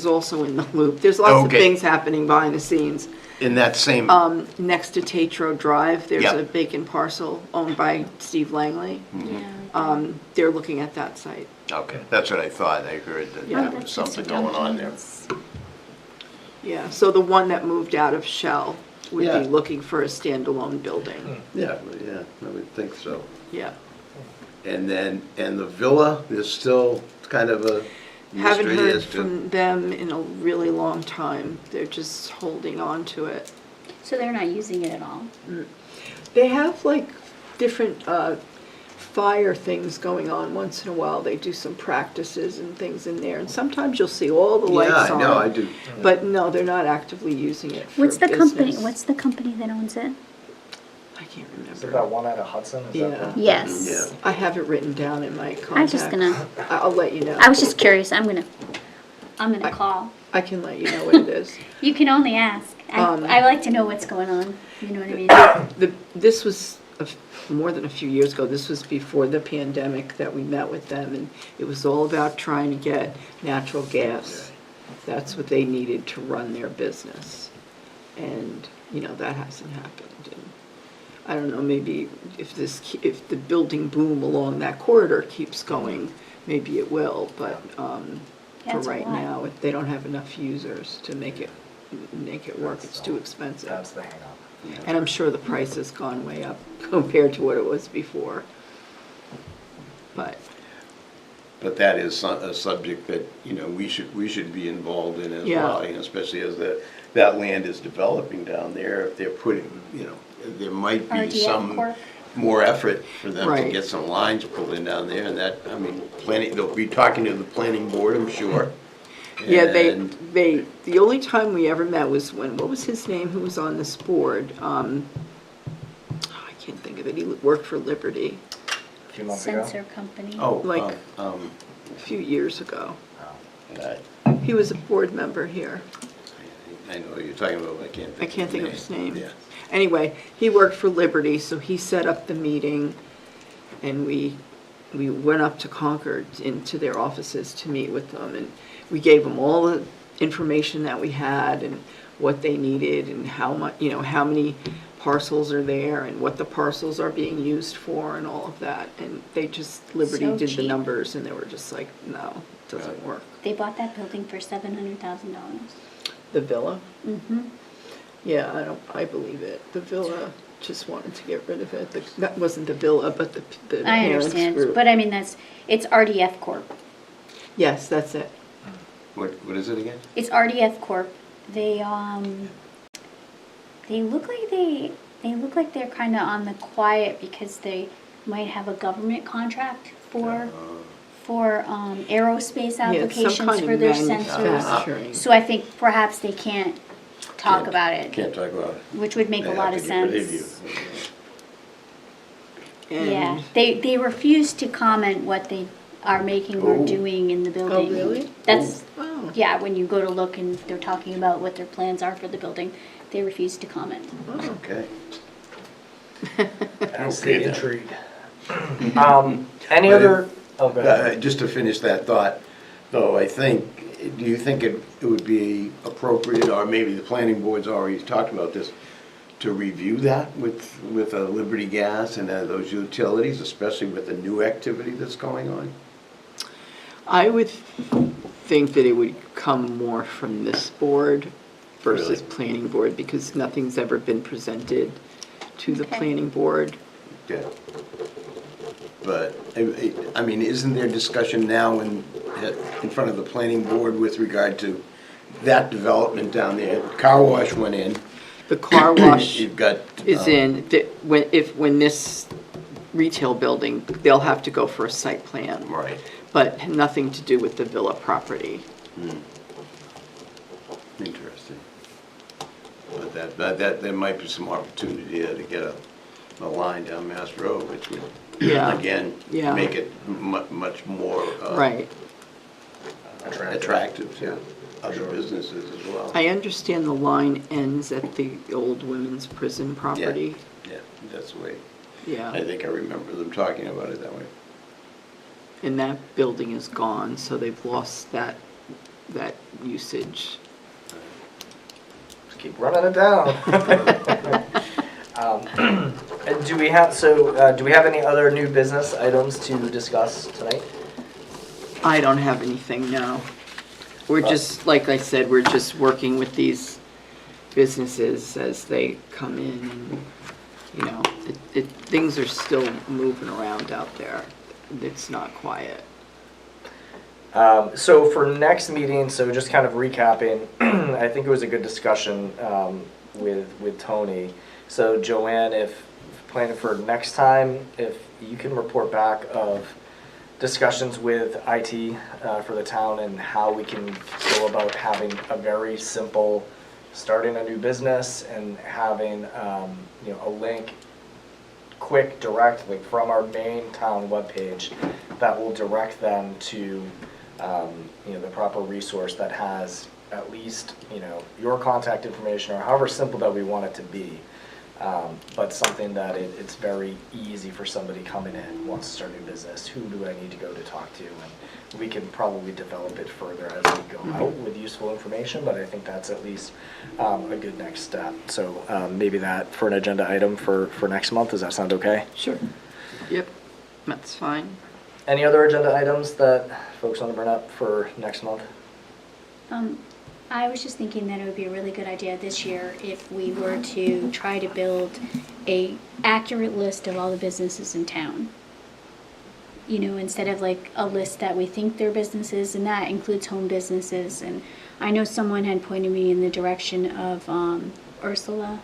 also in the loop. There's lots of Okay. things happening behind the scenes. In that same, Next to Tatro Drive, there's Yeah. a vacant parcel owned by Steve Langley. Yeah. They're looking at that site. okay, that's what I thought. I heard that Yeah. there was something going on there. Yeah, so the one that moved out of Shell would Yeah. be looking for a standalone building. Yeah, I would think so. Yeah. And the villa is still kind of a Haven't mystery heard as to. from them in a really long time. They're just holding on to it. So they're not using it at all? They have like different fire things going on once in a while. They do some practices and things in there, and sometimes you'll see all the lights Yeah, on. I know, I do. But no, they're not actively using it for What's the company, business. what's the company that owns it? I can't Is it that remember. one out of Hudson? Is Yeah. that the- Yes. Yeah. I have it written down in my contacts. I was just gonna, I'll let you know. I was just curious, I'm gonna call. I can let you know what it is. You can only ask. Um, I like to know what's going on, you know what I mean? This was more than a few years ago. This was before the pandemic that we met with them, and it was all about trying to get natural gas. That's what they needed to run their business. And, you know, that hasn't happened. And I don't know, maybe if the building boom along that corridor keeps going, maybe it will, but for That's a right lot. now, they don't have enough users to make it work. It's too expensive. That's the hang up. And I'm sure the price has gone way up compared to what it was before. But, But that is a subject that, we should be involved in as Yeah. well, especially as that land is developing down there. If they're putting, there might be RDF some Corp. more effort for them to Right. get some lines pulled in down there, and they'll be talking to the planning board, I'm sure. yeah, And- the only time we ever met was when, what was his name who was on this board? I can't think of it. He worked for Liberty A few months ago. Sensor company. Oh, like- a few years ago. I He was a board member here. know what you're talking about, but I can't think of his name. Yeah. Anyway, he worked for Liberty, so he set up the meeting, and we went up to Concord into their offices to meet with them, and we gave them all the information that we had and what they needed and how much, how many parcels are there and what the parcels are being used for and all of that. And they just, Liberty So did the cheap. numbers, and they were just like, no, it doesn't work. They bought that building for $700,000. The villa? Mm-hmm. Yeah, I believe it. The villa just wanted to get rid of it. That wasn't the villa, but the I parents understand, group. but I mean, it's RDF Corp. Yes, that's it. What is it again? It's RDF Corp. They look like they're kind of on the quiet because they might have a government contract for for aerospace Yeah, it's some applications kind for of their sensors. manufacturing. So I think perhaps they can't talk Can't- about it, Can't talk about it. which would make They a have lot to of get rid of sense. you. Yeah, And they refuse to comment what they are making or Oh. doing in the building. really? That's, Oh. yeah, when you go to look and they're talking about what their plans are for the building, they refuse to comment. Okay. That's Okay, the then. intrigue. Any But other, oh, go ahead. Just to finish that thought, though, do you think it would be appropriate, or maybe the planning board's already talked about this, to review that with Liberty Gas and those utilities, especially with the new activity that's going on? I would think that it would come more from this board versus Really? planning board, because nothing's ever been presented to the Okay. planning board. Yeah. But, I mean, isn't there discussion now in front of the planning board with regard to that development down there? Car wash went in. The car wash You've got. is in, when this retail building, they'll have to go for a site plan, Right. but nothing to do with the villa property. Interesting. But there might be some opportunity there to get a line down Mass Road, which would, Yeah. again, Yeah. make it much more Right. attractive to other businesses as well. I understand the line ends at the old women's prison property. Yeah, that's the way, I Yeah. think I remember them talking about it that way. And that building is gone, so they've lost that usage. Just keep running it down. And do we have any other new business items to discuss tonight? I don't have anything now. We're just, like I said, we're just working with these businesses as they come in, and, you know, things are still moving around out there. It's not quiet. So for next meeting, so just kind of recapping, I think it was a good discussion with Tony. So Joanne, if planning for next time, if you can report back of discussions with IT for the town and how we can go about having a very simple starting a new business and having a link, quick, direct link from our main town webpage that will direct them to the proper resource that has at least your contact information, or however simple that we want it to be. But something that it's very easy for somebody coming in, wants to start a new business, who do I need to go to talk to? And we can probably develop it further as we go out with useful information, but I think that's at least a good next step. So maybe that for an agenda item for next month, does that sound okay? Sure. Yep, that's fine. Any other agenda items that folks want to bring up for next month? I was just thinking that it would be a really good idea this year if we were to try to build a accurate list of all the businesses in town. You know, instead of like a list that we think they're businesses, and that includes home businesses. And I know someone had pointed me in the direction of Ursula,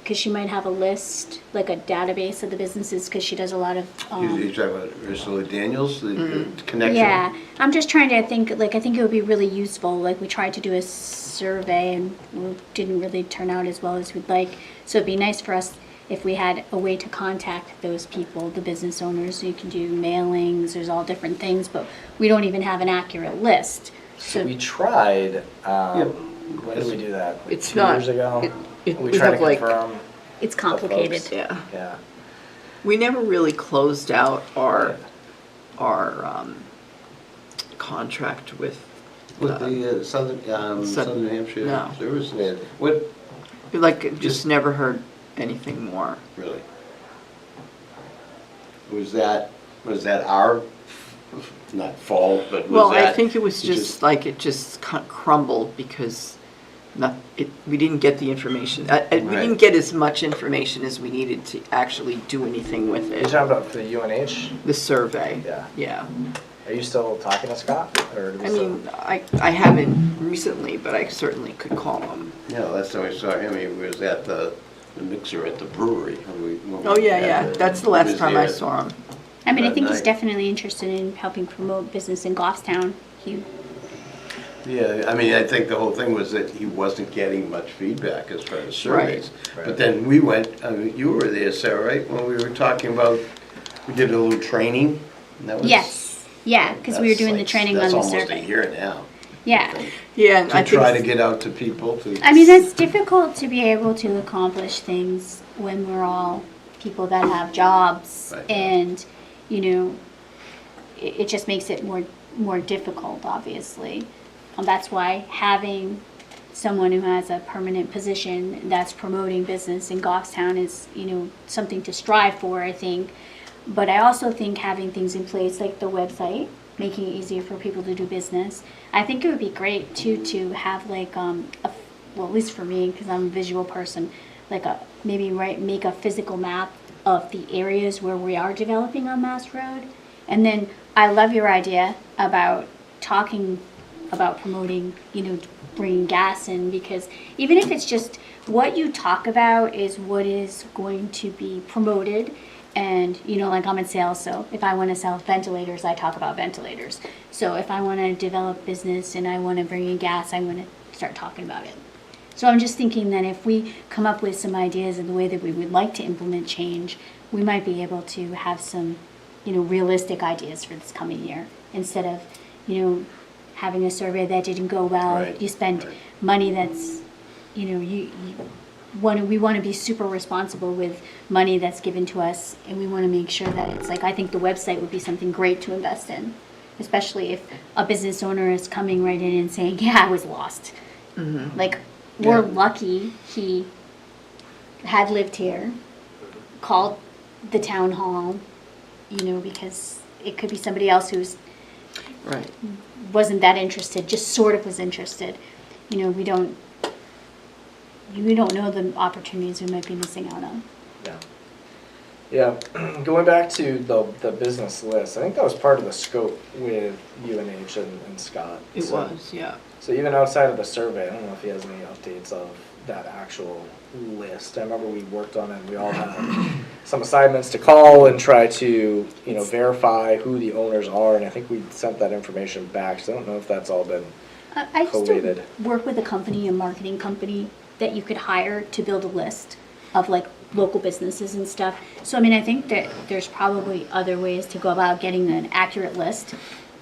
because she might have a list, like a database of the businesses, because she does a lot of. You talking about Ursula Daniels, the connection? Yeah, I'm just trying to think, like, I think it would be really useful, like, we tried to do a survey and it didn't really turn out as well as we'd like, so it'd be nice for us if we had a way to contact those people, the business owners. You can do mailings, there's all different things, but we don't even have an accurate list. So we tried, when did we do that? Like It's 2 not- years ago? we tried to have, like- confirm. It's complicated. folks. Yeah. Yeah. We never really closed out our contract with, With the Southern New Hampshire no. Service? Yeah. What, like, just never heard anything more. really? Was that our, not fault, but was Well, I that think it was just like, it just crumbled because we didn't get the information. We Right. didn't get as much information as we needed to actually do anything with You're it. talking about for the UNH? The survey. Yeah. Yeah. Are you still talking to Scott? Or do we I still? mean, I haven't recently, but I certainly could call him. Yeah, last time I saw him, he was at the mixer at the brewery. Oh, yeah, yeah. That's the He last was time I there. saw him. I mean, I think he's Nice. definitely interested in helping promote business in Goffstown. Yeah, I mean, I think the whole thing was that he wasn't getting much feedback as far as surveys. Right. But then we went, I mean, you were there, Sarah, right, when we were talking about, we did a little training? And that was- Yes, yeah, because we were that's doing the like- training on the That's almost survey. a year now. Yeah. Yeah, and I To try to think, get out to people to. I mean, it's difficult to be able to accomplish things when we're all people that have jobs, Right. and it just makes it more difficult, obviously. That's why having someone who has a permanent position that's promoting business in Goffstown is something to strive for, I think. But I also think having things in place like the website, making it easier for people to do business. I think it would be great too to have like well, at least for me, because I'm a visual person, like make a physical map of the areas where we are developing on Mass Road. And then I love your idea about talking about promoting, bringing gas in, because even if it's just what you talk about is what is going to be promoted. And, like I'm in sales, so if I want to sell ventilators, I talk about ventilators. So if I want to develop business and I want to bring in gas, I'm going to start talking about it. So I'm just thinking that if we come up with some ideas in the way that we would like to implement change, we might be able to have some, realistic ideas for this coming year. Instead of, having a survey that didn't go well, Right, you spend right. money that's, we want to be super responsible with money that's given to us, and we want to make sure that it's like, I think the website would be something great to invest in, especially if a business owner is coming right in and saying, yeah, I was lost. Like, we're Yeah. lucky he had lived here, called the town hall, because it could be somebody else who's right. wasn't that interested, just sort of was interested. We don't know the opportunities we might be missing out on. Yeah, going back to the business list, I think that was part of the scope with UNH and Scott. It So- was, yeah. So even outside of the survey, I don't know if he has any updates of that actual list. I remember we worked on it, we all had some assignments to call and try to, verify who the owners are, and I think we sent that information back, so I don't know if that's all been, I used to Collated. work with a marketing company that you could hire to build a list of like local businesses and stuff. So I mean, I think that there's probably other ways to go about getting an accurate list.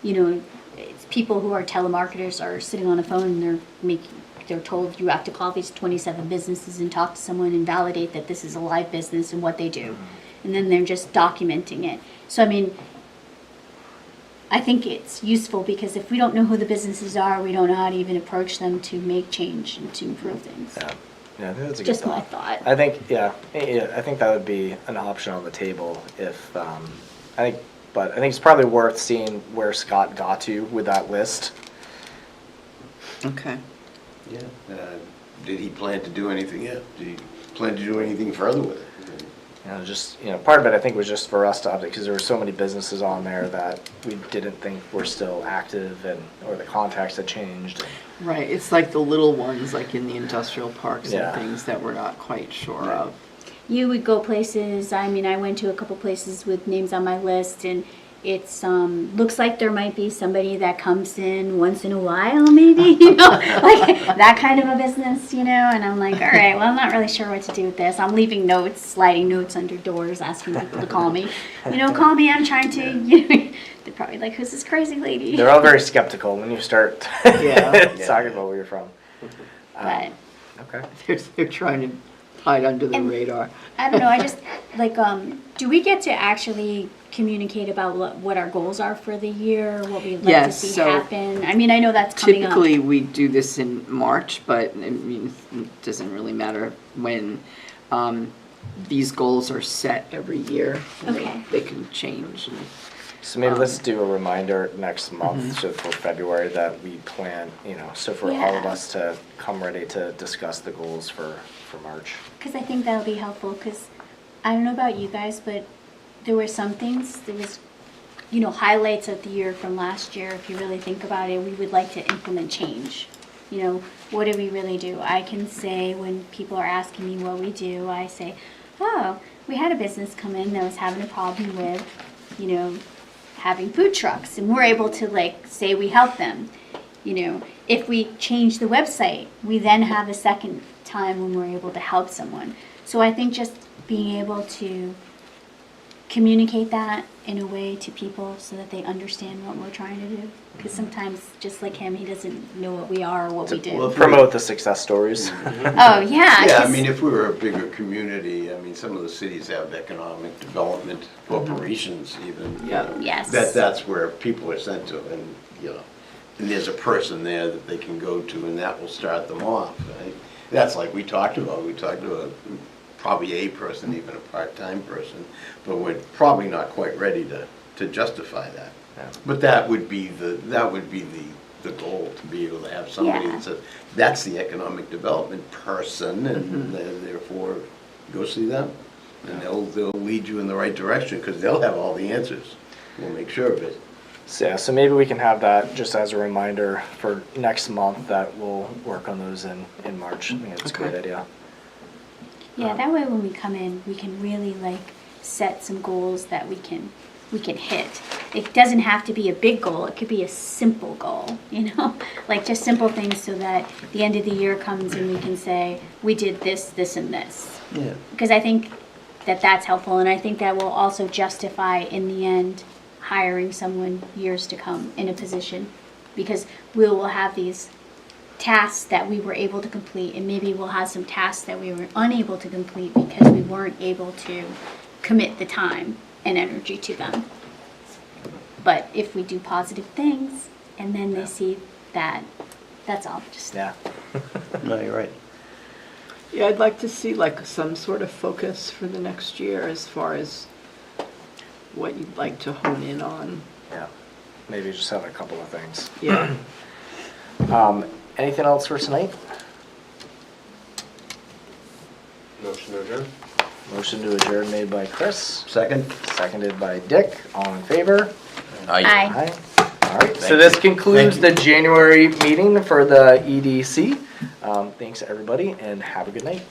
It's people who are telemarketers are sitting on a phone and they're told you have to call these 27 businesses and talk to someone and validate that this is a live business and what they do. And then they're just documenting it. So I mean, I think it's useful because if we don't know who the businesses are, we don't know how to even approach them to make change and to improve things. yeah, I think that's a good Just my thought. thought. I think, I think that would be an option on the table if, but I think it's probably worth seeing where Scott got to with that list. Okay. Yeah. Did he plan to do anything yet? Did he plan to do anything further with it? Part of it I think was just for us to update, because there were so many businesses on there that we didn't think were still active or the contacts had changed. Right, it's like the little ones, like in the industrial parks Yeah. and things that we're not quite sure of. You would go places, I mean, I went to a couple places with names on my list, and it's, looks like there might be somebody that comes in once in a while, maybe, like that kind of a business, and I'm like, all right, well, I'm not really sure what to do with this. I'm leaving notes, sliding notes under doors, asking people to call me. Call me, I'm trying to, they're probably like, who's this crazy lady? They're all very skeptical when you start Yeah. talking about where you're from. But Okay. They're trying to hide under the And- radar. I don't know, I just, like, do we get to actually communicate about what our goals are for the year, what we'd like to Yes, see so happen? I mean, I know that's coming up. Typically, we do this in March, but I mean, it doesn't really matter when. These goals are set every year. Okay. They can change. So maybe let's do a reminder next month, so for February, that we plan, so for all of Yeah. us to come ready to discuss the goals for March. Because I think that'll be helpful, because I don't know about you guys, but there were some things, there was, highlights of the year from last year, if you really think about it, we would like to implement change. What do we really do? I can say, when people are asking me what we do, I say, oh, we had a business come in that was having a problem with you know, having food trucks, and we're able to like say we help them. You know, if we change the website, we then have a second time when we're able to help someone. So I think just being able to communicate that in a way to people so that they understand what we're trying to do. Because sometimes, just like him, he doesn't know what we are or what we do. Well, Promote the success stories. Oh, yeah. Yeah, I 'cause- mean, if we were a bigger community, I mean, some of the cities have economic development corporations even. you Yeah. know, Yes. That's where people are sent to, and, you know, and there's a person there that they can go to, and that will start them off, right? That's like we talked about, probably a person, even a part-time person, but we're probably not quite ready to justify that. Yeah. But that would be the goal, to be able to have somebody Yeah. that says, that's the economic development person, and therefore, go see them. And they'll lead you in the right direction, because they'll have all the answers. We'll make sure of it. So, yeah, so maybe we can have that just as a reminder for next month, that we'll work on those in March. I think it's a great Okay. idea. Yeah, that way when we come in, we can really like set some goals that we can hit. It doesn't have to be a big goal, it could be a simple goal, you know? Like just simple things so that the end of the year comes and we can say, we did this, this, and this. Yeah. Because I think that that's helpful, and I think that will also justify in the end hiring someone years to come in a position, because we will have these tasks that we were able to complete, and maybe we'll have some tasks that we were unable to complete because we weren't able to commit the time and energy to them. But if we do positive things and then they see that, that's all. Just Yeah. No, you're right. Yeah, I'd like to see like some sort of focus for the next year as far as what you'd like to hone in on. Yeah. Maybe just have a couple of things. Yeah. Anything else for tonight? Motion to adjourn? Motion to adjourn made by Chris, Second? seconded by Dick. All in favor? Aye. Aye. All right, so Thank this you. concludes Thank the January meeting for the EDC. Thanks, everybody, and have a good night.